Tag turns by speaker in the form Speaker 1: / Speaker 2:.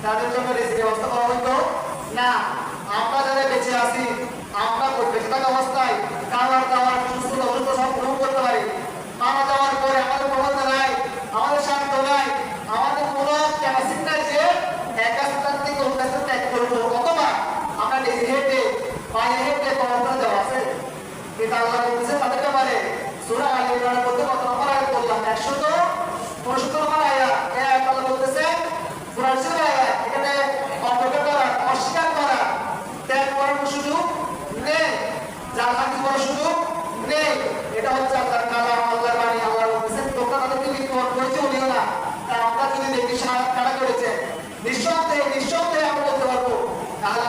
Speaker 1: তাদের জন্য রিজিকের ব্যবস্থা করা হতো না। আমরা যারা বেঁচে আছি, আমরা বেঁচে থাকা অবস্থায় খাবার দাবার সুস্থ অসুস্থ সব গ্রহণ করতে পারি। মারা যাওয়ার পরে আমাদের ক্ষমতা নাই, আমাদের সাধ্য নাই, আমাদের কোনো ক্যাপাসিটি নাই যে এক স্থান থেকে অন্য স্থানে ত্যাগ করবো, অথবা আমরা নিজে হেঁটে পায়ে হেঁটে ক্ষমতা দেওয়া আছে। কিন্তু আল্লাহ বলতেছে তাদের ব্যাপারে সূরা আলে ইমরানের মধ্যে কত নম্বর আয়াত বললাম? 169 নম্বর আয়াত। এই আয়াত আল্লাহ বলতেছে কুরআনের আয়াত, এখানে অপরাধ করা, অস্বীকার করা, ত্যাগ করার সুযোগ নেই, জান্নাত করার সুযোগ নেই। এটা হচ্ছে আল্লাহর কালাম, আল্লাহর বাণী। আল্লাহ বলতেছেন তোমরা তাদেরকে মৃত্যুবরণ করেছে বলিও না। তা আমরা যদি দেখি সাহায্য কারা করেছে, নিঃসন্দেহে আমরা বলতে পারবো আল্লাহ